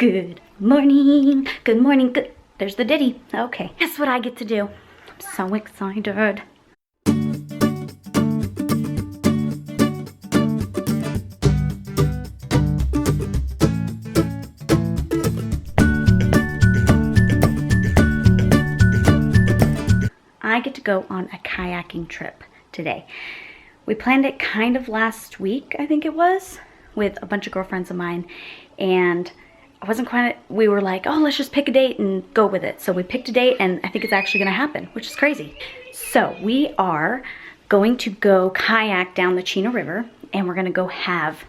Good morning, good morning, good. There's the ditty. Okay, guess what I get to do? I'm so excited. I get to go on a kayaking trip today. We planned it kind of last week, I think it was, with a bunch of girlfriends of mine, and I wasn't quite, we were like, oh, let's just pick a date and go with it. So we picked a date, and I think it's actually gonna happen, which is crazy. So we are going to go kayak down the CHENA River, and we're gonna go have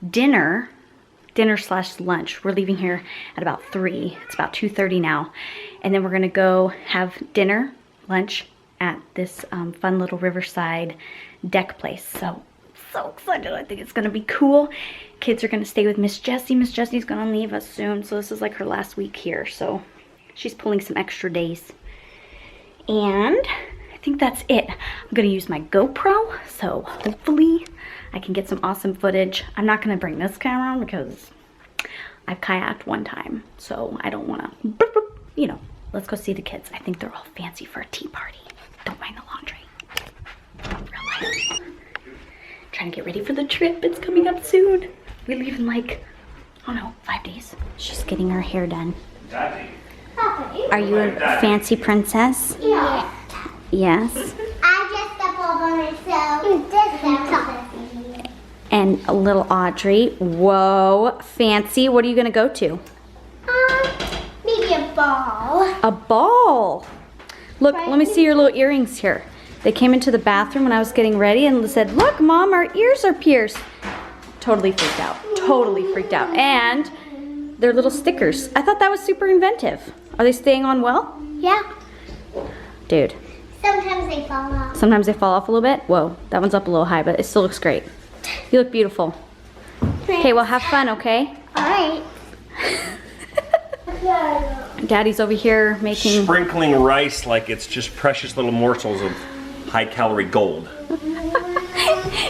dinner slash lunch. We're leaving here at about 3. It's about 2:30 now. And then we're gonna go have dinner, lunch at this fun little riverside deck place. So excited. I think it's gonna be cool. Kids are gonna stay with Miss Jessie. Miss Jessie's gonna leave us soon, so this is like her last week here. So she's pulling some extra days. And I think that's it. I'm gonna use my GoPro, so hopefully I can get some awesome footage. I'm not gonna bring this camera because I've kayaked one time, so I don't wanna, you know, let's go see the kids. I think they're all fancy for a tea party. Don't mind the laundry. Real life. Trying to get ready for the trip. It's coming up soon. We leave in like, I don't know, 5 days. She's getting her hair done. Are you a fancy princess? Yeah. Yes. I dressed up all by myself. And a little Audrey. Whoa, fancy. What are you gonna go to? Maybe a ball. A ball. Look, let me see your little earrings here. They came into the bathroom when I was getting ready and said, look, Mom, our ears are pierced. Totally freaked out. Totally freaked out. And they're little stickers. I thought that was super inventive. Are they staying on well? Yeah. Dude. Sometimes they fall off. Sometimes they fall off a little bit. Whoa, that one's up a little high, but it still looks great. You look beautiful. Okay, well, have fun, okay? All right. Daddy's over here making... Sprinkling rice like it's just precious little morsels of high-calorie gold.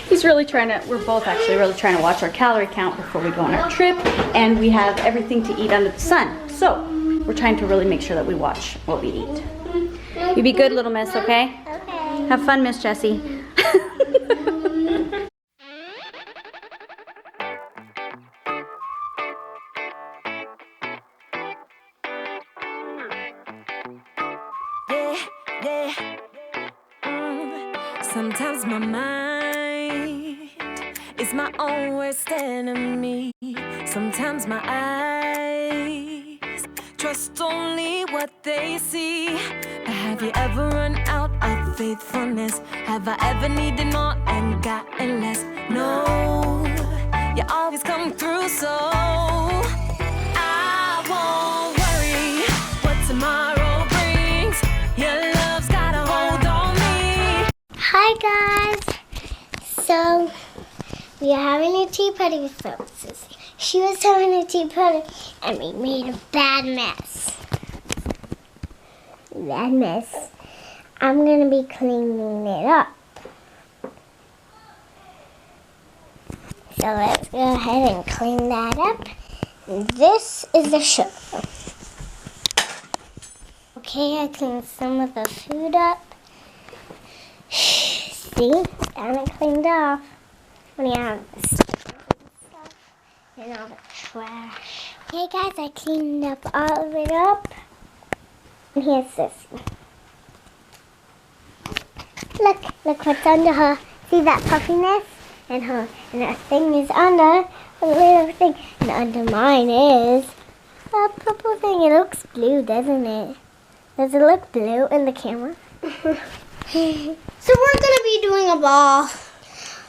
He's really trying to, we're both actually really trying to watch our calorie count before we go on our trip, and we have everything to eat under the sun. So, we're trying to really make sure that we watch what we eat. You be good, little miss, okay? Okay. Have fun, Miss Jessie. Sometimes my mind is my own worst enemy. Sometimes my eyes trust only what they see. But have you ever run out of faithfulness? Have I ever needed more and gotten less? No, you always come through, so I won't worry what tomorrow brings. Your love's got a hold on me. Hi guys. So we are having a tea party with folks. She was having a tea party and we made a bad mess. Bad mess. I'm gonna be cleaning it up. So let's go ahead and clean that up. This is the show. Okay, I cleaned some of the food up. See, got it cleaned off. When you have the stickers and stuff and all the trash. Okay guys, I cleaned up all of it up. And here's this. Look what's under her. See that puffiness? And her thing is under a little thing. And under mine is a purple thing. It looks blue, doesn't it? Does it look blue in the camera? So we're gonna be doing a ball.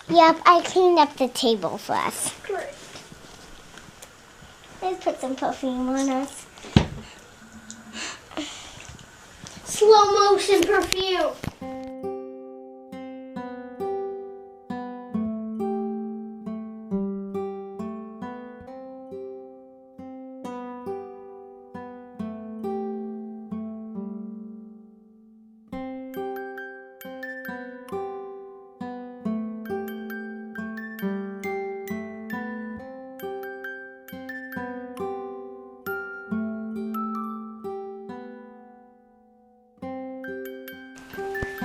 Yep, I cleaned up the table for us. Great. Let's put some perfume on us. Slow motion perfume.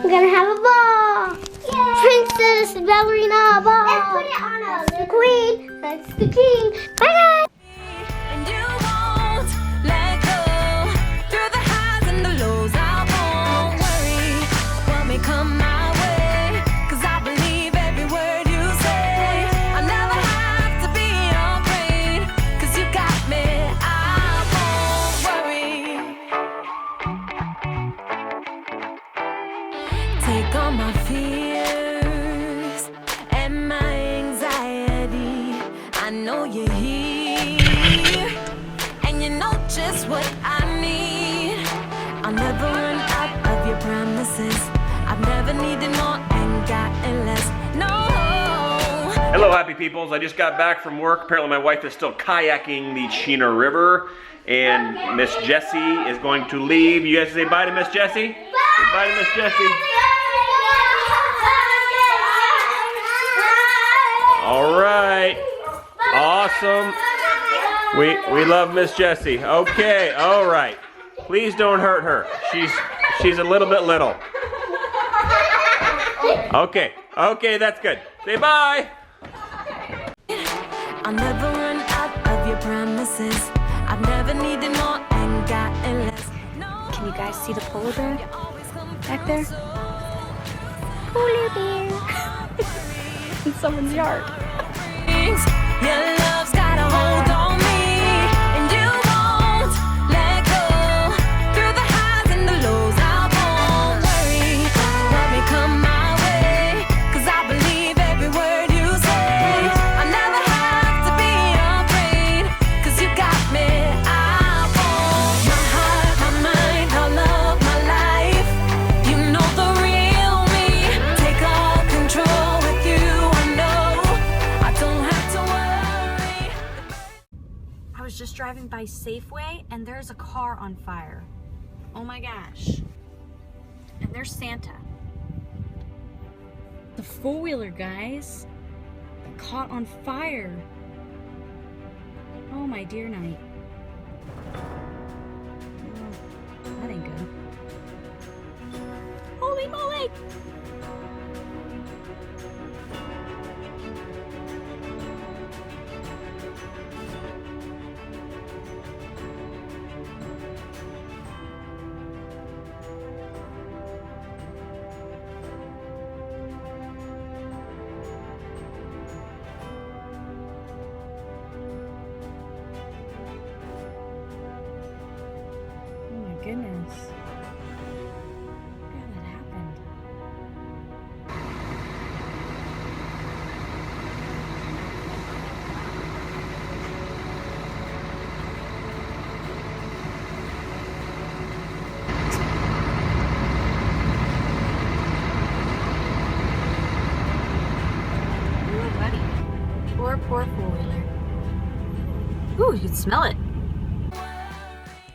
We're gonna have a ball. Yay. Princess ballerina ball. Let's put it on us. That's the queen. That's the king. Bye guys. And you won't let go. Through the highs and the lows, I won't worry what may come my way. 'Cause I believe every word you say. I never have to be afraid. 'Cause you got me, I won't worry. Take all my fears and my anxiety. I know you're here, and you know just what I need. I'll never run out of your promises. I've never needed more and gotten less. No. Hello, happy peoples. I just got back from work. Apparently my wife is still kayaking the CHENA River, and Miss Jessie is going to leave. You guys say bye to Miss Jessie? Say bye to Miss Jessie. All right. Awesome. We love Miss Jessie. Okay, all right. Please don't hurt her. She's a little bit little. Okay, that's good. Say bye. I'll never run out of your promises. I've never needed more and gotten less. No. Can you guys see the polar bear You always come back there? Polar bear. In someone's yard. Your love's got a hold on me, and you won't let go. Through the highs and the lows, I won't worry what may come my way. 'Cause I believe every word you say. I never have to be afraid. 'Cause you got me, I won't. My heart, my mind, all of my life. You know the real me. Take all control with you. I know I don't have to worry. I was just driving by Safeway and there's a car on fire. Oh my gosh. And there's Santa. The four-wheeler, guys. Caught on fire. Oh my dear night. Oh, that ain't good. Holy moly! Oh my goodness. How that happened? Ooh, buddy. Poor four-wheeler. Ooh, you can smell it.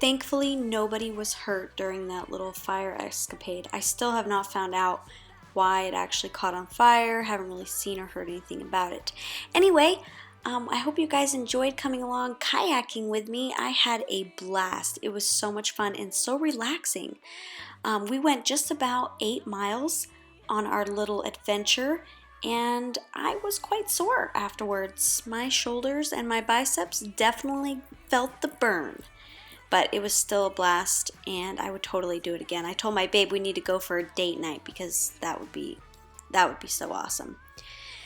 Thankfully, nobody was hurt during that little fire escapade. I still have not found out why it actually caught on fire. Haven't really seen or heard anything about it. Anyway, I hope you guys enjoyed coming along kayaking with me. I had a blast. It was so much fun and so relaxing. We went just about 8 miles on our little adventure, and I was quite sore afterwards. My shoulders and my biceps definitely felt the burn. But it was still a blast, and I would totally do it again. I told my babe we need to go for a date night because that would be so awesome.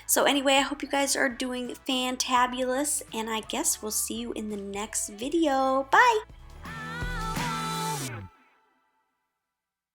So anyway, I hope you guys are doing fantabulous, and I guess we'll see you in the next video. Bye!